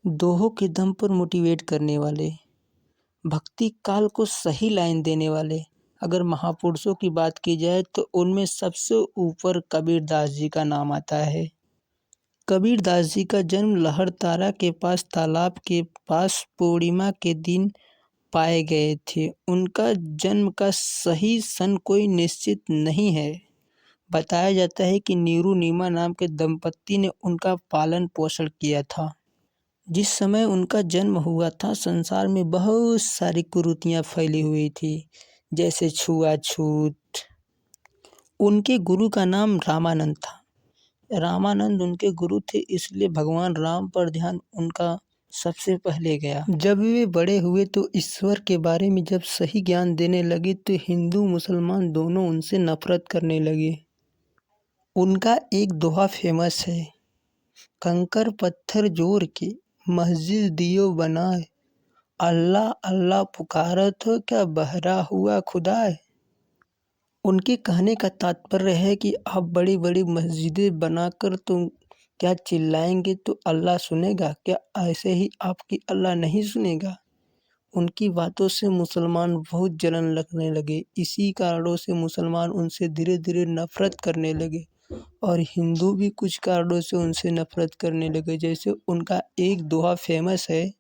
दोहों के दम पर मोटिवेट करने वाले, भक्ति काल को सही लाइन देने वाले। अगर महापुरुषों की बात की जाए तो उनमें सबसे ऊपर कबीरदास जी का नाम आता है। कबीरदास जी का जन्म लहरतारा के पास तालाब के पास पूर्णिमा के दिन पाए गए थे। उनका जन्म का सही सन कोई निश्चित नहीं है। बताया जाता है कि नीरू नीमा नाम के दंपत्ति ने उनका पालन पोषण किया था। जिस समय उनका जन्म हुआ था संसार में बहुत सारी कुरीतियाँ फैली हुई थी, जैसे छुआछूत। उनके गुरु का नाम रामानंद था। रामानंद उनके गुरु थे, इसलिए भगवान राम पर ध्यान उनका सबसे पहले गया। जब वे बड़े हुए तो ईश्वर के बारे में जब सही ज्ञान देने लगे तो हिंदू मुसलमान दोनों उनसे नफरत करने लगे। उनका एक दोहा फेमस है, कंकर पत्थर जोड़ के मस्जिद दियो बनाए, अल्लाह अल्लाह पुकारत हो क्या बहरा हुआ खुदाए। उनके कहने का तात्पर्य है कि आप बड़ी बड़ी मस्जिदें बनाकर तुम क्या चिल्लाएंगे तो अल्लाह सुनेगा क्या? ऐसे ही आपकी अल्लाह नहीं सुनेगा। उनकी बातों से मुसलमान बहुत जलन लगने लगे। इसी कारणों से मुसलमान उनसे धीरे धीरे नफरत करने लगे और हिंदू भी कुछ कारणों से उनसे नफरत करने लगे। जैसे उनका एक दोहा फेमस है,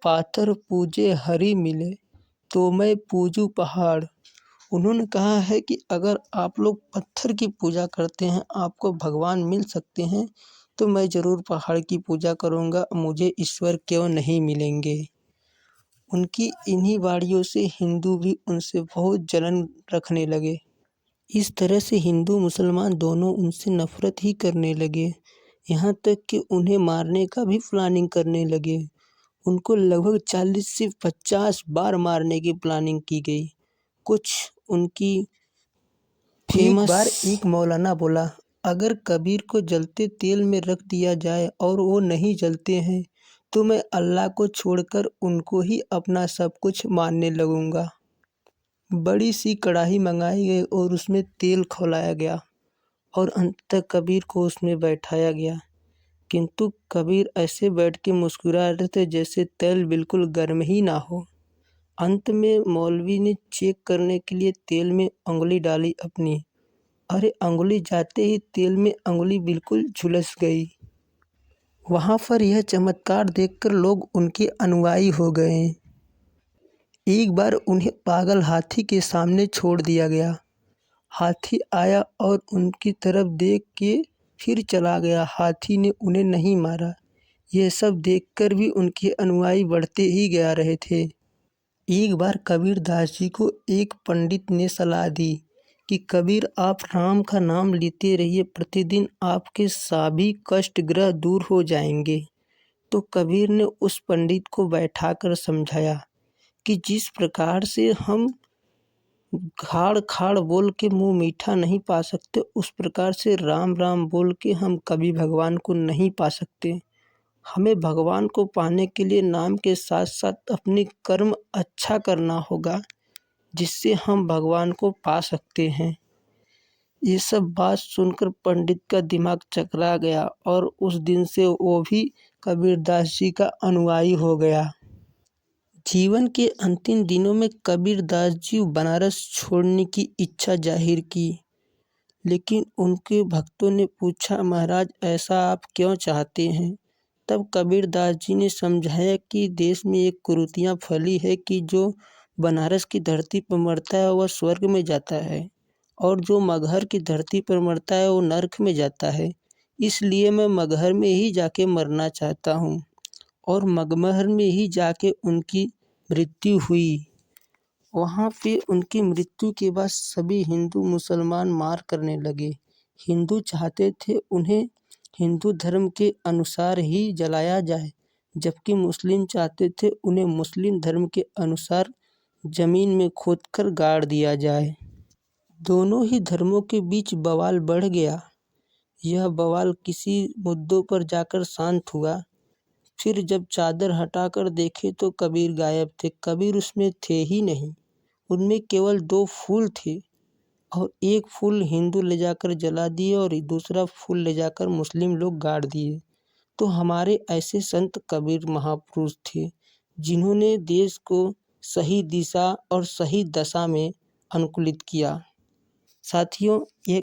पाथर पूजे हरि मिले तो मैं पूजू पहाड़। उन्होंने कहा है कि अगर आप लोग पत्थर की पूजा करते हैं, आपको भगवान मिल सकते हैं, तो मैं ज़रूर पहाड़ की पूजा करूँगा, मुझे ईश्वर क्यों नहीं मिलेंगे। उनकी इन्हीं वाणियों से हिंदू भी उनसे बहुत जलन रखने लगे। इस तरह से हिंदू मुसलमान दोनों उनसे नफरत ही करने लगे, यहाँ तक कि उन्हें मारने का भी प्लानिंग करने लगे। उनको लगभग 40 से 50 बार मारने की प्लानिंग की गई। कुछ उनकी फेमस, एक बार एक मौलाना बोला, अगर कबीर को जलते तेल में रख दिया जाए और वो नहीं जलते हैं तो मैं अल्लाह को छोड़कर उनको ही अपना सब कुछ मानने लगूंगा। बड़ी सी कढ़ाई मंगाई गई और उसमें तेल खौलाया गया और अंततः कबीर को उसमें बैठाया गया, किंतु कबीर ऐसे बैठ के मुस्कुरा रहे थे जैसे तेल बिल्कुल गर्म ही ना हो। अंत में मौलवी ने चेक करने के लिए तेल में उंगली डाली अपनी। अरे उंगली जाते ही तेल में उंगली बिल्कुल झुलस गई। वहाँ पर यह चमत्कार देखकर लोग उनके अनुयायी हो गए। एक बार उन्हें पागल हाथी के सामने छोड़ दिया गया। हाथी आया और उनकी तरफ देख के फिर चला गया। हाथी ने उन्हें नहीं मारा। यह सब देखकर भी उनके अनुयायी बढ़ते ही जा रहे थे। एक बार कबीरदास जी को एक पंडित ने सलाह दी कि कबीर आप राम का नाम लेते रहिए, प्रतिदिन आपके सभी कष्ट ग्रह दूर हो जाएंगे। तो कबीर ने उस पंडित को बैठाकर समझाया कि जिस प्रकार से हम खाड़ खाड़ बोल के मुंह मीठा नहीं पा सकते, उस प्रकार से राम राम बोल के हम कभी भगवान को नहीं पा सकते। हमें भगवान को पाने के लिए नाम के साथ साथ अपने कर्म अच्छा करना होगा, जिससे हम भगवान को पा सकते हैं। ये सब बात सुनकर पंडित का दिमाग चकरा गया और उस दिन से वो भी कबीरदास जी का अनुयायी हो गया। जीवन के अंतिम दिनों में कबीरदास जी बनारस छोड़ने की इच्छा जाहिर की, लेकिन उनके भक्तों ने पूछा, महाराज ऐसा आप क्यों चाहते हैं? तब कबीरदास जी ने समझाया कि देश में एक कुरीतियाँ फैली है कि जो बनारस की धरती पर मरता है वह स्वर्ग में जाता है और जो मगहर की धरती पर मरता है वो नरक में जाता है। इसलिए मैं मगहर में ही जाके मरना चाहता हूँ और मगहर में ही जाके उनकी मृत्यु हुई। वहाँ पे उनकी मृत्यु के बाद सभी हिंदू मुसलमान मार करने लगे। हिंदू चाहते थे उन्हें हिंदू धर्म के अनुसार ही जलाया जाए, जबकि मुस्लिम चाहते थे उन्हें मुस्लिम धर्म के अनुसार जमीन में खोदकर गाड़ दिया जाए। दोनों ही धर्मों के बीच बवाल बढ़ गया। यह बवाल किसी मुद्दों पर जाकर शांत हुआ। फिर जब चादर हटाकर देखे तो कबीर गायब थे। कबीर उसमें थे ही नहीं। उनमें केवल 2 फूल थे और एक फूल हिंदू ले जाकर जला दिए और दूसरा फूल ले जाकर मुस्लिम लोग गाड़ दिए। तो हमारे ऐसे संत कबीर महापुरुष थे जिन्होंने देश को सही दिशा और सही दशा में अनुकूलित किया। साथियों, ये